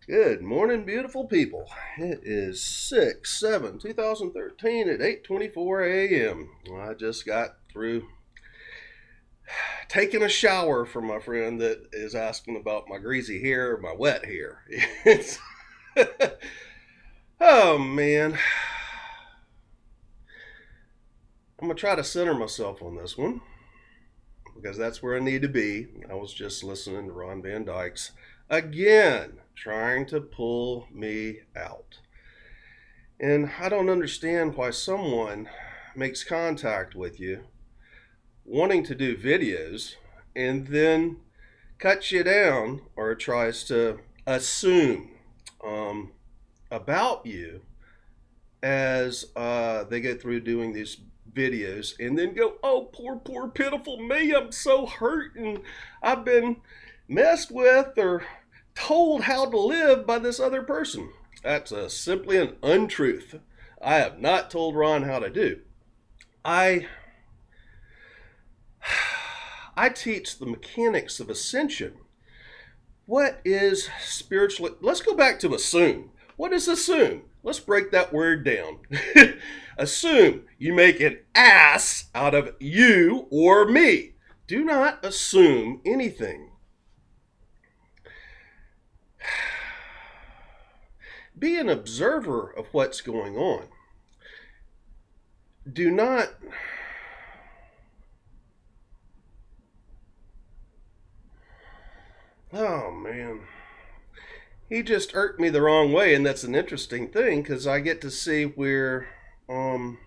Good morning, beautiful people. It is 6/7/2013 at 8:24 a.m. I just got through taking a shower from my friend that is asking about my greasy hair or my wet hair. It's oh man. I'm going to try to center myself on this one because that's where I need to be. I was just listening to Ron Van Dyke's again trying to pull me out. And I don't understand why someone makes contact with you wanting to do videos and then cuts you down or tries to assume um, about you as they go through doing these videos and then go, oh, poor, pitiful me. I'm so hurt and I've been messed with or told how to live by this other person. That's simply an untruth. I have not told Ron how to do. I I teach the mechanics of ascension. What is spiritually? Let's go back to assume. What is assume? Let's break that word down. Assume. You make an ass out of you or me. Do not assume anything. Be an observer of what's going on. Do not oh man. He just irked me the wrong way, and that's an interesting thing because I get to see um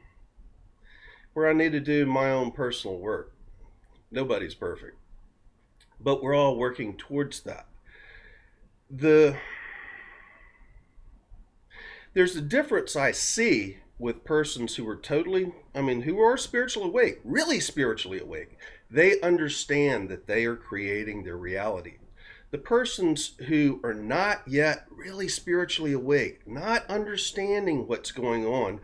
where I need to do my own personal work. Nobody's perfect, but we're all working towards that. The There's a difference I see with persons who are who are spiritually awake, really spiritually awake. They understand that they are creating their reality. The persons who are not yet really spiritually awake, not understanding what's going on,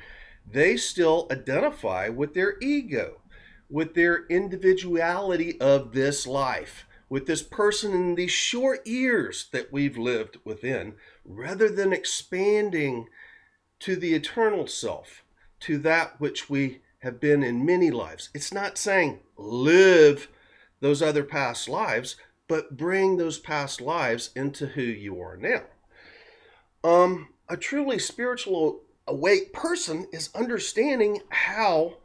they still identify with their ego, with their individuality of this life, with this person in these short years that we've lived within, rather than expanding to the eternal self, to that which we have been in many lives. It's not saying live those other past lives, but bring those past lives into who you are now. A truly spiritual awake person is understanding how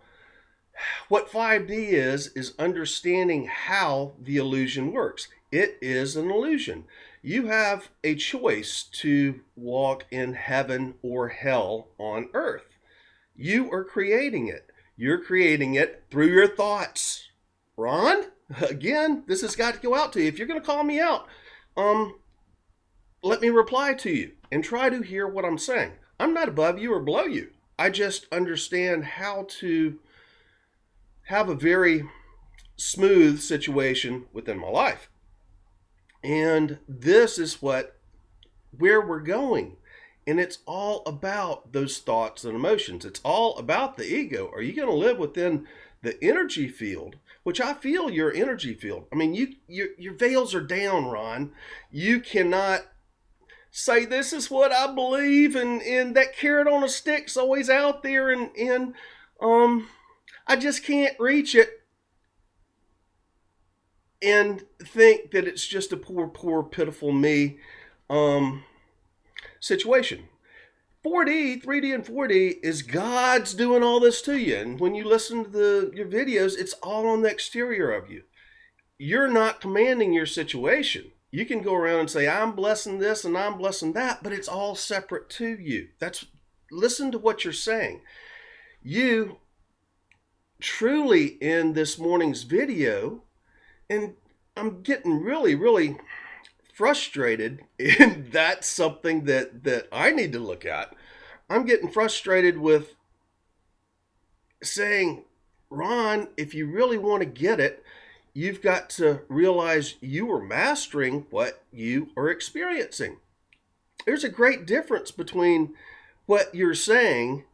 what 5D is understanding how the illusion works. It is an illusion. You have a choice to walk in heaven or hell on earth. You are creating it. You're creating it through your thoughts. Ron, again, this has got to go out to you. If you're going to call me out, let me reply to you and try to hear what I'm saying. I'm not above you or below you. I just understand how to have a very smooth situation within my life. And this is where we're going. And it's all about those thoughts and emotions. It's all about the ego. Are you going to live within the energy field, which I feel your energy field? I mean, your veils are down, Ron. You cannot say this is what I believe, and that carrot on a stick's always out there, and I just can't reach it and think that it's just a poor, pitiful me situation. 4D, 3D, and 4D is God's doing all this to you. And when you listen to your videos, it's all on the exterior of you. You're not commanding your situation. You can go around and say, I'm blessing this and I'm blessing that, but it's all separate to you. Listen to what you're saying. You truly in this morning's video, and I'm getting really frustrated, and that's something that I need to look at. I'm getting frustrated with saying, Ron, if you really want to get it, you've got to realize you are mastering what you are experiencing. There's a great difference between what you're saying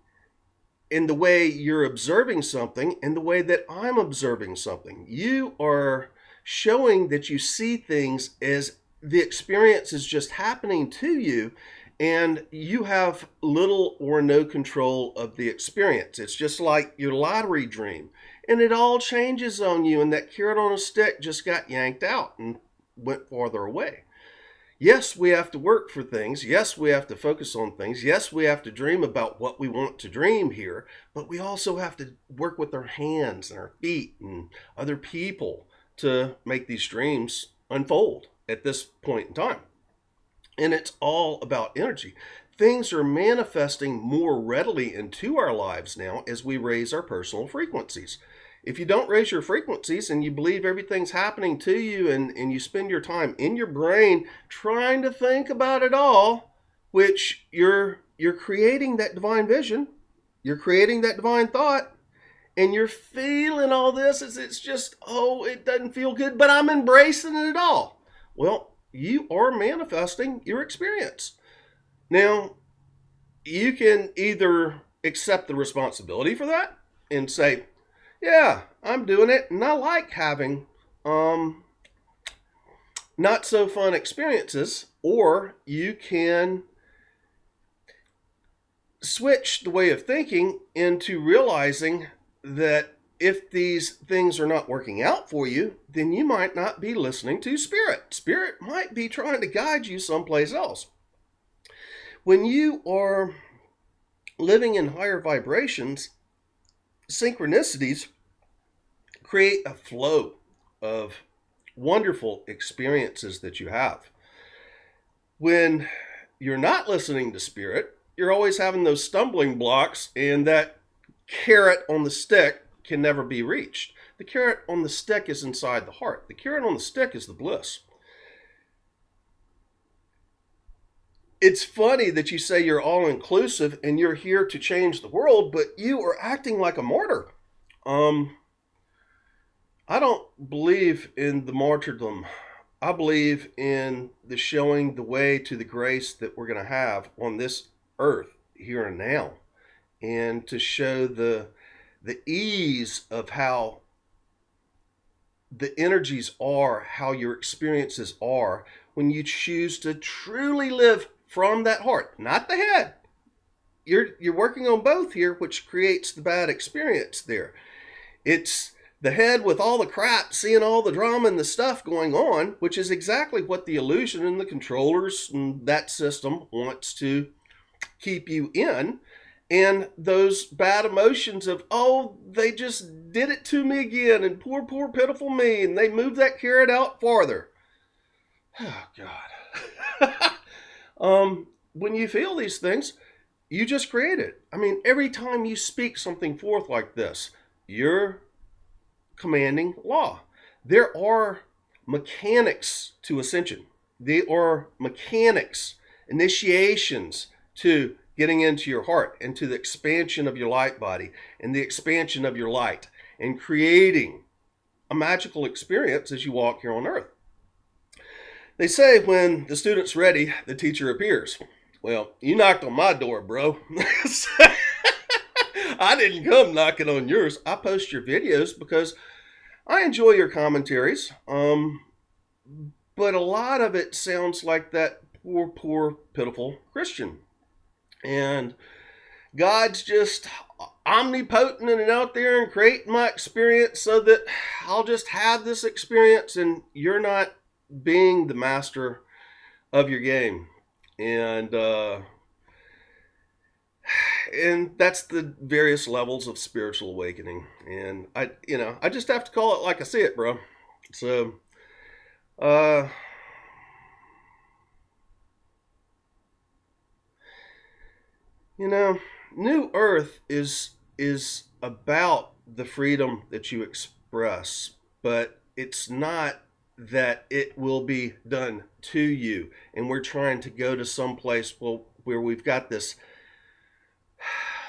and the way you're observing something and the way that I'm observing something. You are showing that you see things as the experience is just happening to you, and you have little or no control of the experience. It's just like your lottery dream, and it all changes on you, and that carrot on a stick just got yanked out and went farther away. Yes, we have to work for things. Yes, we have to focus on things. Yes, we have to dream about what we want to dream here, but we also have to work with our hands and our feet and other people to make these dreams unfold at this point in time. And it's all about energy. Things are manifesting more readily into our lives now as we raise our personal frequencies. If you don't raise your frequencies and you believe everything's happening to you, and you spend your time in your brain trying to think about it all, which you're creating that divine vision, you're creating that divine thought, and you're feeling all this as it's just, oh, it doesn't feel good, but I'm embracing it all. Well, you are manifesting your experience. Now, you can either accept the responsibility for that and say, yeah, I'm doing it, and I like having not so fun experiences, or you can switch the way of thinking into realizing that if these things are not working out for you, then you might not be listening to Spirit. Spirit might be trying to guide you someplace else. When you are living in higher vibrations, synchronicities create a flow of wonderful experiences that you have. When you're not listening to Spirit, you're always having those stumbling blocks, and that carrot on the stick can never be reached. The carrot on the stick is inside the heart. The carrot on the stick is the bliss. It's funny that you say you're all-inclusive and you're here to change the world, but you are acting like a martyr. I don't believe in the martyrdom. I believe in the showing the way to the grace that we're going to have on this earth here and now, and to show the ease of how the energies are, how your experiences are when you choose to truly live from that heart, not the head. You're working on both here, which creates the bad experience there. It's the head with all the crap, seeing all the drama and the stuff going on, which is exactly what the illusion and the controllers and that system wants to keep you in. And those bad emotions of, oh, they just did it to me again, and poor, poor, pitiful me, and they moved that carrot out farther. Oh, God. When you feel these things, you just create it. I mean, every time you speak something forth like this, you're commanding law. There are mechanics to ascension. There are mechanics, initiations to getting into your heart and to the expansion of your light body and the expansion of your light and creating a magical experience as you walk here on earth. They say when the student's ready, the teacher appears. Well, you knocked on my door, bro. I didn't come knocking on yours. I post your videos because I enjoy your commentaries. But a lot of it sounds like that poor, poor, pitiful Christian. And God's just omnipotent and out there and creating my experience so that I'll just have this experience, and you're not being the master of your game. And that's the various levels of spiritual awakening. And I just have to call it like I see it, bro. So, New Earth is about the freedom that you express, but it's not that it will be done to you. And we're trying to go to some place where we've got this,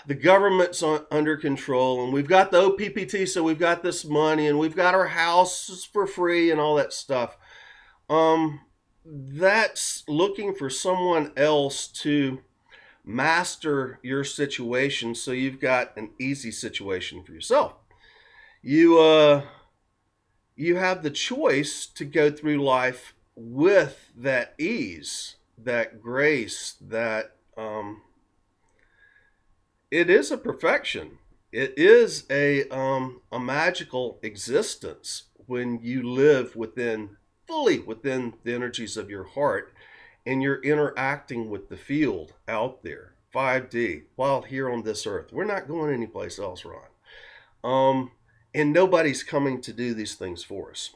the government's under control, and we've got the OPPT, so we've got this money, and we've got our houses for free and all that stuff. That's looking for someone else to master your situation so you've got an easy situation for yourself. You have the choice to go through life with that ease, that grace, that it is a perfection. It is a magical existence when you live fully within the energies of your heart, and you're interacting with the field out there, 5D, while here on this earth. We're not going anyplace else, Ron. And nobody's coming to do these things for us.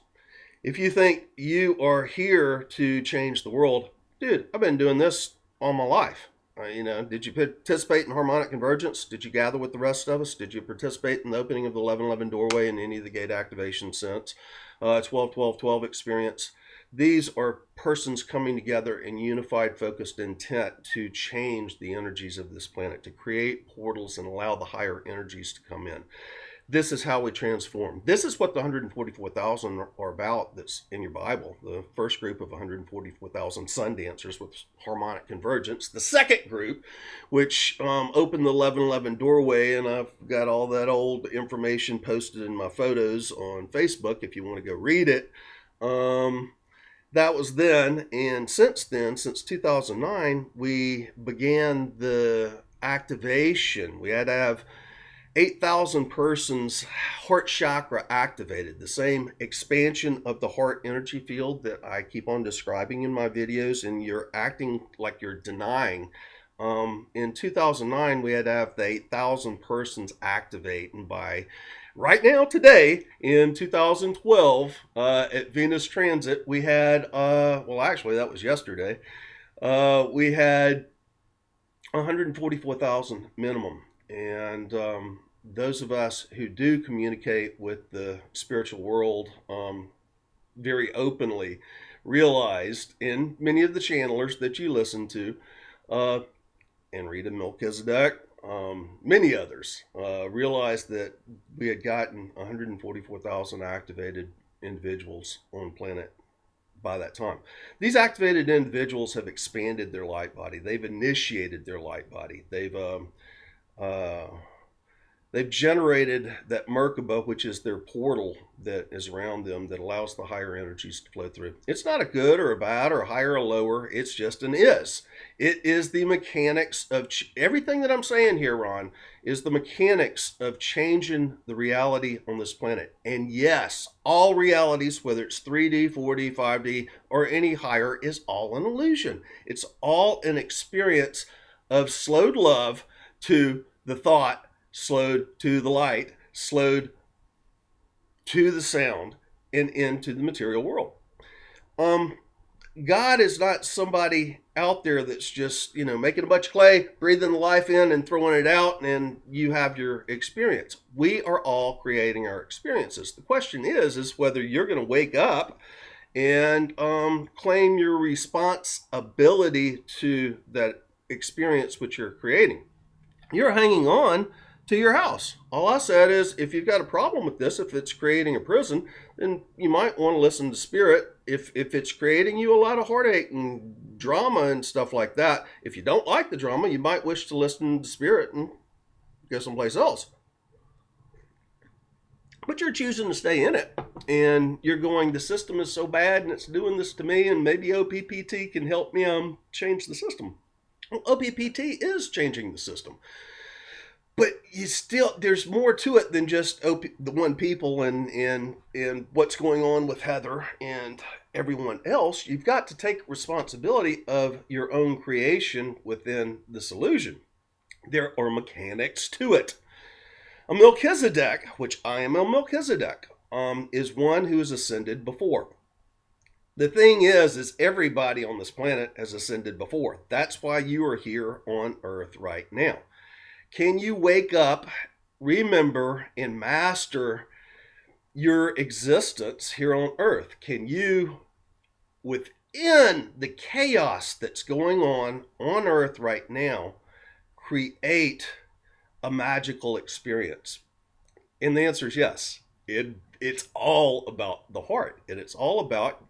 If you think you are here to change the world, dude, I've been doing this all my life. Did you participate in harmonic convergence? Did you gather with the rest of us? Did you participate in the opening of the 1111 doorway in any of the gate activation since? 12-12-12 experience. These are persons coming together in unified, focused intent to change the energies of this planet, to create portals and allow the higher energies to come in. This is how we transform. This is what the 144,000 are about that's in your Bible. The first group of 144,000 sun dancers with harmonic convergence. The second group, which opened the 1111 doorway, and I've got all that old information posted in my photos on Facebook if you want to go read it. That was then, and since then, since 2009, we began the activation. We had to have 8,000 persons heart chakra activated, the same expansion of the heart energy field that I keep on describing in my videos, and you're acting like you're denying. In 2009, we had to have the 8,000 persons activate, and by right now, today, in 2012, at Venus Transit, we had, well, actually, that was yesterday, we had 144,000 minimum, and those of us who do communicate with the spiritual world very openly realized, in many of the channelers that you listen to, and Rita Melchizedek, many others, realized that we had gotten 144,000 activated individuals on planet by that time. These activated individuals have expanded their light body. They've initiated their light body. They've generated that Merkaba, which is their portal that is around them that allows the higher energies to flow through. It's not a good or a bad or a higher or lower. It's just an is. It is the mechanics of everything that I'm saying here, Ron, is the mechanics of changing the reality on this planet. And yes, all realities, whether it's 3D, 4D, 5D, or any higher, is all an illusion. It's all an experience of slowed love to the thought, slowed to the light, slowed to the sound, and into the material world. God is not somebody out there that's just, making a bunch of clay, breathing the life in and throwing it out, and you have your experience. We are all creating our experiences. The question is whether you're going to wake up and claim your responsibility to that experience which you're creating. You're hanging on to your house. All I said is, if you've got a problem with this, if it's creating a prison, then you might want to listen to Spirit. If it's creating you a lot of heartache and drama and stuff like that, if you don't like the drama, you might wish to listen to Spirit and go someplace else. But you're choosing to stay in it, and you're going, the system is so bad and it's doing this to me, and maybe OPPT can help me change the system. Well, OPPT is changing the system. But there's more to it than just the one people and what's going on with Heather and everyone else. You've got to take responsibility of your own creation within this illusion. There are mechanics to it. A Melchizedek, which I am a Melchizedek, is one who has ascended before. The thing is everybody on this planet has ascended before. That's why you are here on Earth right now. Can you wake up, remember, and master your existence here on Earth? Can you, within the chaos that's going on Earth right now, create a magical experience? And the answer is yes. It's all about the heart, and it's all about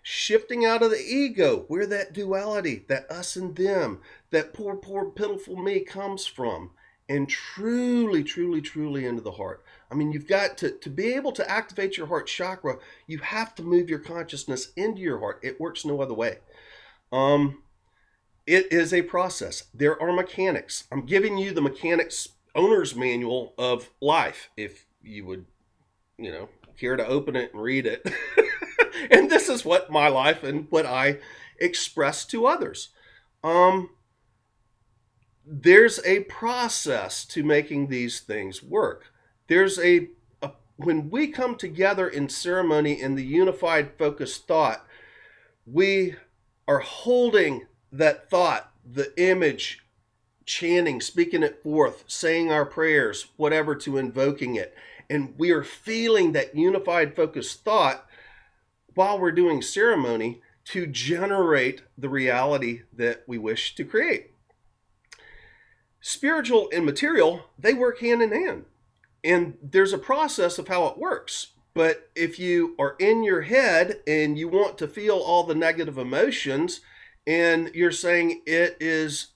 shifting out of the ego, where that duality, that us and them, that poor, pitiful me comes from, and truly, truly, truly into the heart. I mean, you've got to be able to activate your heart chakra, you have to move your consciousness into your heart. It works no other way. It is a process. There are mechanics. I'm giving you the mechanics owner's manual of life, if you would, care to open it and read it. And this is what my life and what I express to others. There's a process to making these things work. There's when we come together in ceremony in the unified focused thought, we are holding that thought, the image, chanting, speaking it forth, saying our prayers, whatever, to invoking it. And we are feeling that unified focused thought while we're doing ceremony to generate the reality that we wish to create. Spiritual and material, they work hand in hand. And there's a process of how it works. But if you are in your head and you want to feel all the negative emotions and you're saying it is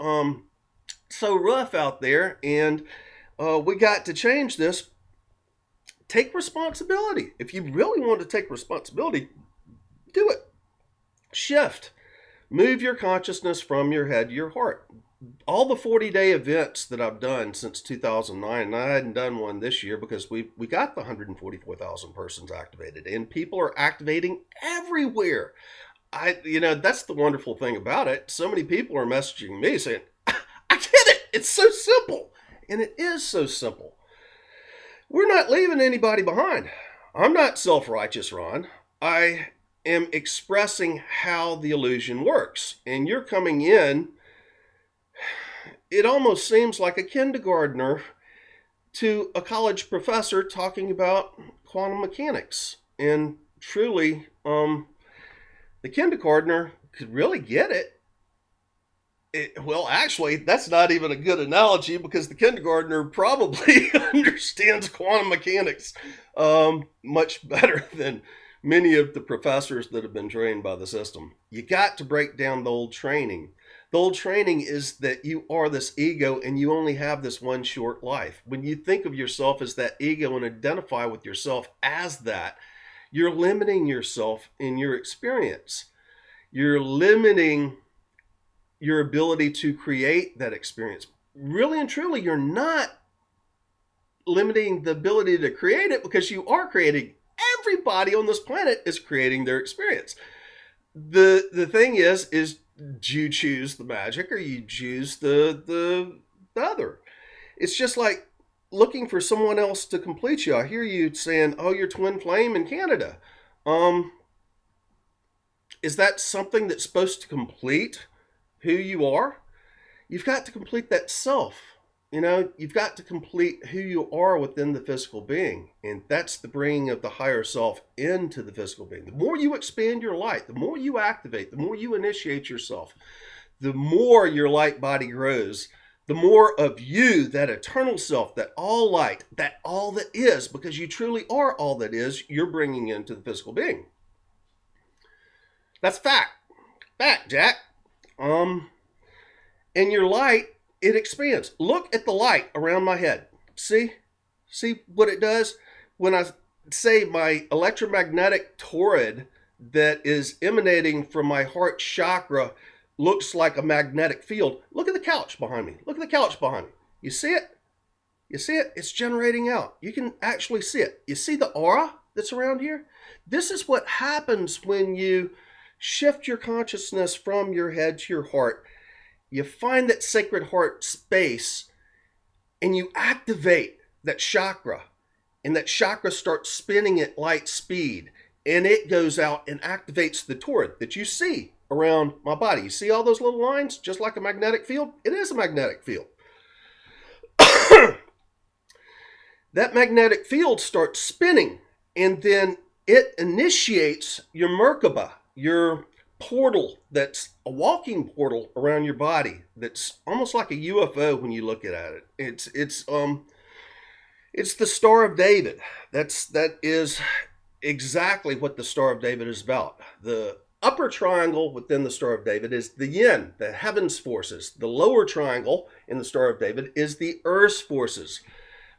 so rough out there and we got to change this, take responsibility. If you really want to take responsibility, do it. Shift. Move your consciousness from your head to your heart. All the 40-day events that I've done since 2009, and I hadn't done one this year because we got the 144,000 persons activated, and people are activating everywhere. That's the wonderful thing about it. So many people are messaging me saying, I get it. It's so simple. And it is so simple. We're not leaving anybody behind. I'm not self-righteous, Ron. I am expressing how the illusion works. And you're coming in, it almost seems like a kindergartner to a college professor talking about quantum mechanics. And truly, the kindergartner could really get it. Well, actually, that's not even a good analogy because the kindergartner probably understands quantum mechanics much better than many of the professors that have been trained by the system. You got to break down the old training. The old training is that you are this ego and you only have this one short life. When you think of yourself as that ego and identify with yourself as that, you're limiting yourself in your experience. You're limiting your ability to create that experience. Really and truly, you're not limiting the ability to create it because you are creating. Everybody on this planet is creating their experience. The thing is do you choose the magic or you choose the other? It's just like looking for someone else to complete you. I hear you saying, oh, you're twin flame in Canada. Is that something that's supposed to complete who you are? You've got to complete that self. You've got to complete who you are within the physical being. And that's the bringing of the higher self into the physical being. The more you expand your light, the more you activate, the more you initiate yourself, the more your light body grows, the more of you, that eternal self, that all light, that all that is, because you truly are all that is, you're bringing into the physical being. That's fact. Fact, Jack. And your light, it expands. Look at the light around my head. See what it does? When I say my electromagnetic torrid that is emanating from my heart chakra looks like a magnetic field. Look at the couch behind me. Look at the couch behind me. You see it? You see it? It's generating out. You can actually see it. You see the aura that's around here? This is what happens when you shift your consciousness from your head to your heart. You find that sacred heart space and you activate that chakra, and that chakra starts spinning at light speed, and it goes out and activates the torrid that you see around my body. You see all those little lines, just like a magnetic field? It is a magnetic field. That magnetic field starts spinning, and then it initiates your Merkaba, your portal that's a walking portal around your body that's almost like a UFO when you look at it. It's the Star of David. That is exactly what the Star of David is about. The upper triangle within the Star of David is the yin, the heavens forces. The lower triangle in the Star of David is the earth's forces,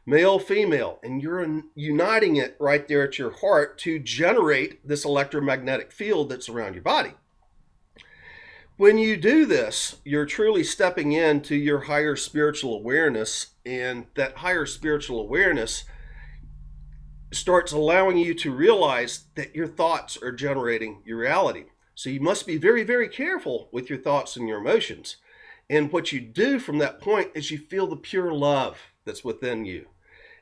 male, female. And you're uniting it right there at your heart to generate this electromagnetic field that's around your body. When you do this, you're truly stepping into your higher spiritual awareness, and that higher spiritual awareness starts allowing you to realize that your thoughts are generating your reality. So you must be very, very careful with your thoughts and your emotions. And what you do from that point is you feel the pure love that's within you.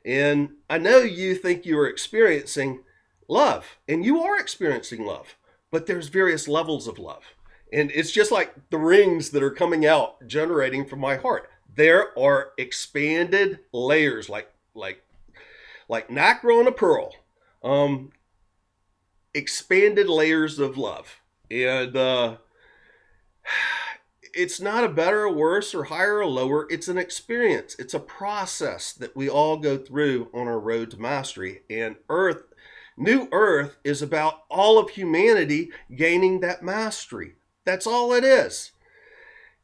And I know you think you are experiencing love, and you are experiencing love, but there's various levels of love. And it's just like the rings that are coming out, generating from my heart. There are expanded layers, like nacre on a pearl, expanded layers of love. And it's not a better or worse or higher or lower. It's an experience. It's a process that we all go through on our road to mastery. And New Earth is about all of humanity gaining that mastery. That's all it is.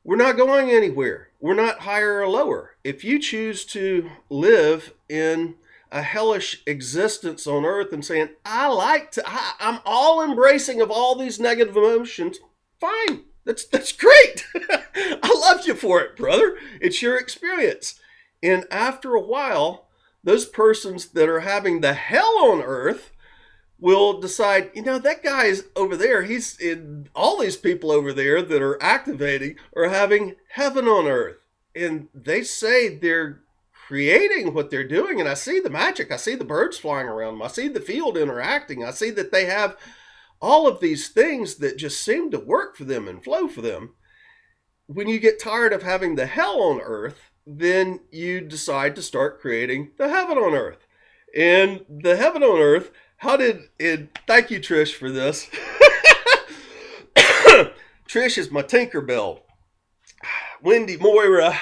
We're not going anywhere. We're not higher or lower. If you choose to live in a hellish existence on earth and saying, I'm all embracing of all these negative emotions, fine. That's great. I love you for it, brother. It's your experience. And after a while, those persons that are having the hell on earth will decide, that guy's over there. He's in all these people over there that are activating are having heaven on earth. And they say they're creating what they're doing. And I see the magic. I see the birds flying around them. I see the field interacting. I see that they have all of these things that just seem to work for them and flow for them. When you get tired of having the hell on earth, then you decide to start creating the heaven on earth. And the heaven on earth, thank you, Trish, for this. Trish is my Tinkerbell. Wendy Moira,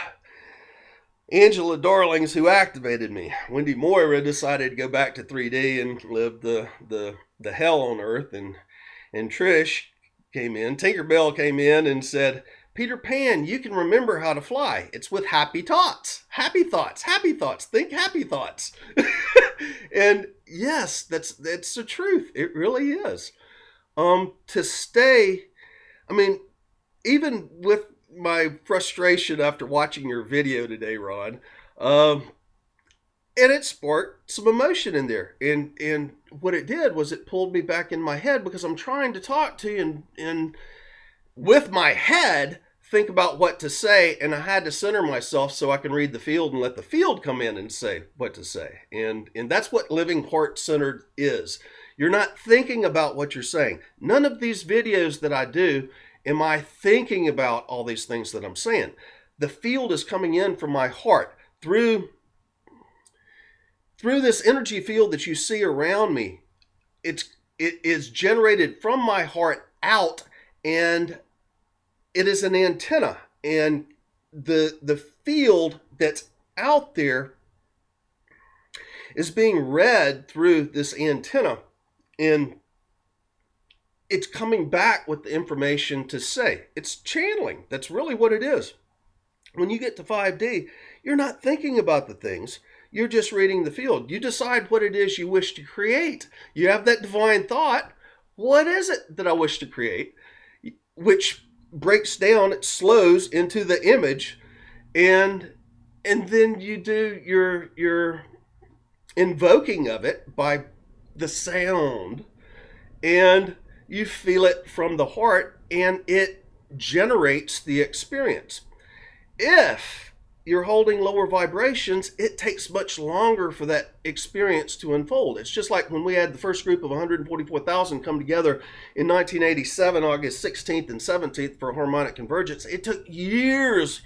Angela Darlings, who activated me. Wendy Moira decided to go back to 3D and live the hell on earth. And Trish came in, Tinkerbell came in and said, Peter Pan, you can remember how to fly. It's with happy thoughts. Happy thoughts. Happy thoughts. Think happy thoughts. And yes, that's the truth. It really is. To stay, even with my frustration after watching your video today, Ron, and it sparked some emotion in there. And what it did was it pulled me back in my head, because I'm trying to talk to you and with my head think about what to say, and I had to center myself so I can read the field and let the field come in and say what to say. And that's what living heart-centered is. You're not thinking about what you're saying. None of these videos that I do am I thinking about all these things that I'm saying. The field is coming in from my heart through this energy field that you see around me. It is generated from my heart out, and it is an antenna, and the field that's out there is being read through this antenna, and it's coming back with the information to say. It's channeling. That's really what it is. When you get to 5D, you're not thinking about the things. You're just reading the field. You decide what it is you wish to create. You have that divine thought. What is it that I wish to create? Which breaks down, it slows into the image, and then you do your invoking of it by the sound, and you feel it from the heart, and it generates the experience. If you're holding lower vibrations, it takes much longer for that experience to unfold. It's just like when we had the first group of 144,000 come together in 1987, August 16th and 17th for harmonic convergence. It took years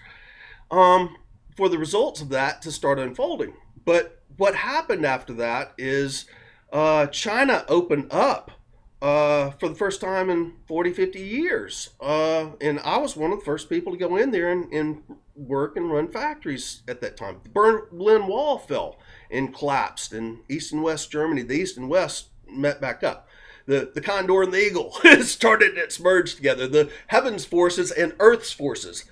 for the results of that to start unfolding. But what happened after that is China opened up for the first time in 40, 50 years. And I was one of the first people to go in there and work and run factories at that time. The Berlin Wall fell and collapsed in East and West Germany. The East and West met back up. The condor and the eagle started its merge together. The heavens forces and earth's forces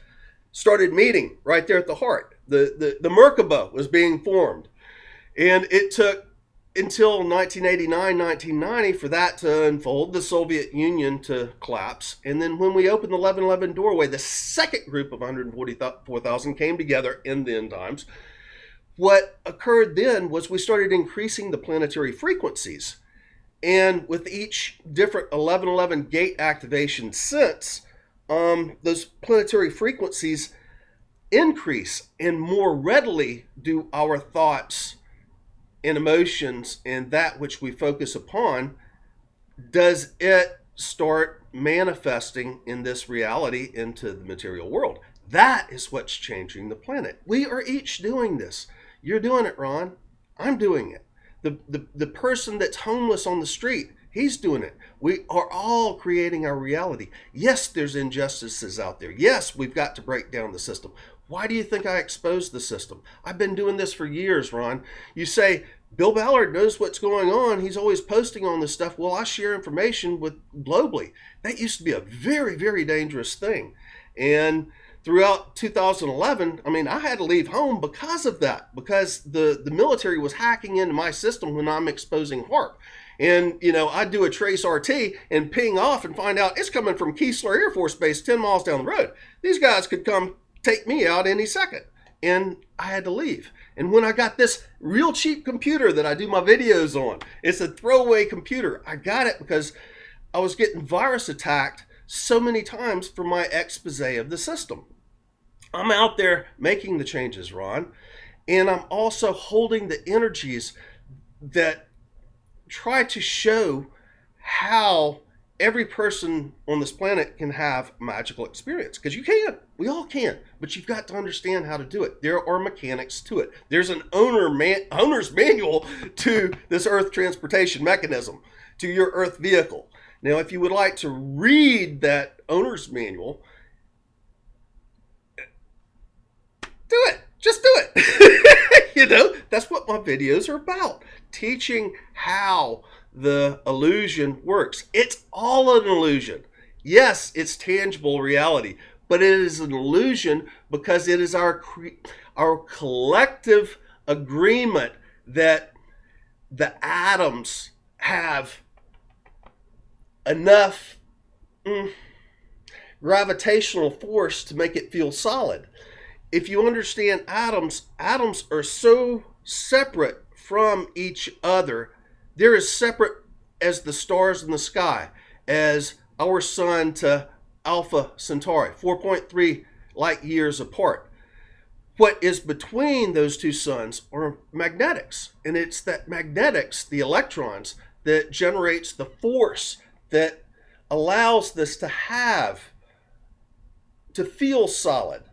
started meeting right there at the heart. The Merkaba was being formed. And it took until 1989, 1990 for that to unfold, the Soviet Union to collapse. And then when we opened the 11/11 doorway, the second group of 144,000 came together in the end times. What occurred then was we started increasing the planetary frequencies. And with each different 11/11 gate activation since, those planetary frequencies increase, and more readily do our thoughts and emotions and that which we focus upon, does it start manifesting in this reality into the material world. That is what's changing the planet. We are each doing this. You're doing it, Ron. I'm doing it. The person that's homeless on the street, he's doing it. We are all creating our reality. Yes, there's injustices out there. Yes, we've got to break down the system. Why do you think I exposed the system? I've been doing this for years, Ron. You say, Bill Ballard knows what's going on. He's always posting on this stuff. Well, I share information with globally. That used to be a very, very dangerous thing. And throughout 2011, I had to leave home because of that, because the military was hacking into my system when I'm exposing HAARP. And, I do a trace RT and ping off and find out it's coming from Keesler Air Force Base 10 miles down the road. These guys could come take me out any second. And I had to leave. And when I got this real cheap computer that I do my videos on, it's a throwaway computer. I got it because I was getting virus attacked so many times for my expose of the system. I'm out there making the changes, Ron. And I'm also holding the energies that try to show how every person on this planet can have magical experience. Because you can. We all can. But you've got to understand how to do it. There are mechanics to it. There's an owner's manual to this Earth transportation mechanism, to your Earth vehicle. Now, if you would like to read that owner's manual, do it. Just do it. That's what my videos are about. Teaching how the illusion works. It's all an illusion. Yes, it's tangible reality, but it is an illusion because it is our collective agreement that the atoms have enough gravitational force to make it feel solid. If you understand atoms are so separate from each other. They're as separate as the stars in the sky, as our sun to Alpha Centauri, 4.3 light years apart. What is between those two suns are magnetics. And it's that magnetics, the electrons, that generates the force that allows this to feel solid.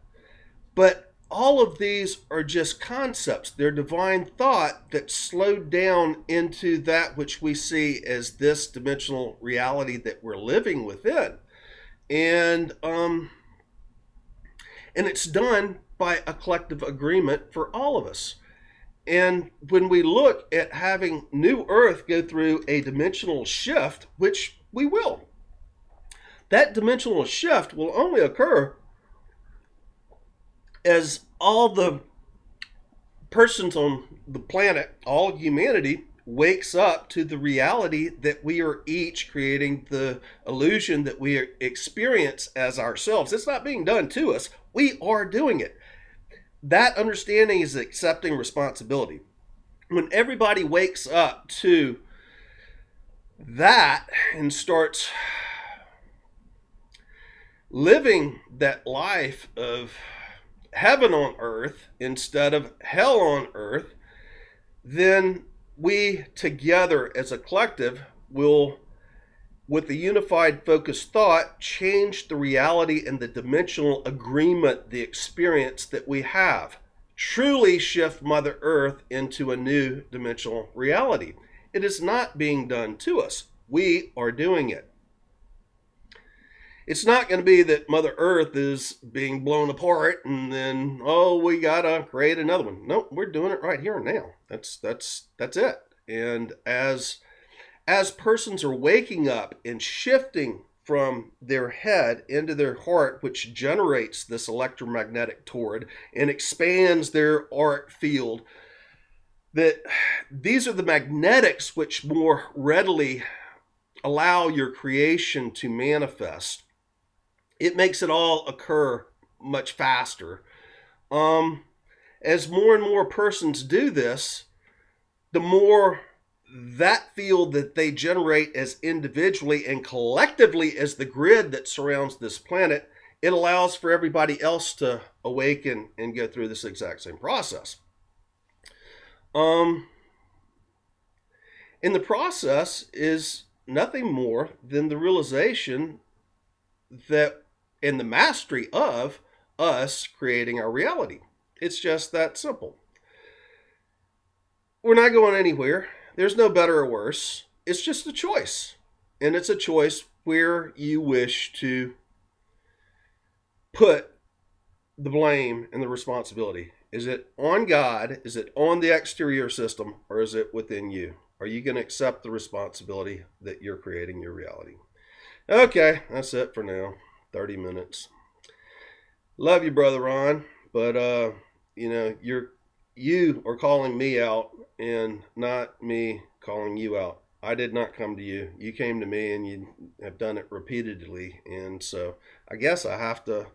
But all of these are just concepts. They're divine thought that slowed down into that which we see as this dimensional reality that we're living within. And it's done by a collective agreement for all of us. And when we look at having New Earth go through a dimensional shift, which we will, that dimensional shift will only occur as all the persons on the planet, all humanity, wakes up to the reality that we are each creating the illusion that we experience as ourselves. It's not being done to us. We are doing it. That understanding is accepting responsibility. When everybody wakes up to that and starts living that life of heaven on earth instead of hell on earth, then we together as a collective will, with the unified focused thought, change the reality and the dimensional agreement, the experience that we have. Truly shift Mother Earth into a new dimensional reality. It is not being done to us. We are doing it. It's not going to be that Mother Earth is being blown apart and then, we got to create another one. No, we're doing it right here and now. That's it. And as as persons are waking up and shifting from their head into their heart, which generates this electromagnetic torrid and expands their auric field, that these are the magnetics which more readily allow your creation to manifest. It makes it all occur much faster. As more and more persons do this, the more that field that they generate as individually and collectively as the grid that surrounds this planet, it allows for everybody else to awaken and go through this exact same process. And the process is nothing more than the realization that, and the mastery of us creating our reality. It's just that simple. We're not going anywhere. There's no better or worse. It's just a choice. And it's a choice where you wish to put the blame and the responsibility. Is it on God? Is it on the exterior system? Or is it within you? Are you going to accept the responsibility that you're creating your reality? Okay, that's it for now. 30 minutes. Love you, Brother Ron. But, you are calling me out and not me calling you out. I did not come to you. You came to me, and you have done it repeatedly. And so I guess I have to,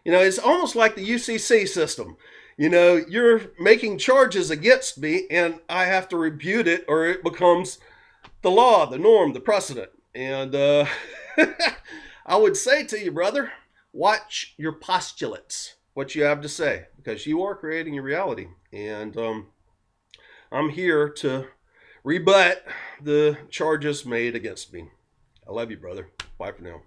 it's almost like the UCC system. You're making charges against me, and I have to rebut it, or it becomes the law, the norm, the precedent. And I would say to you, brother, watch your postulates, what you have to say, because you are creating your reality. And I'm here to rebut the charges made against me. I love you, brother. Bye for now.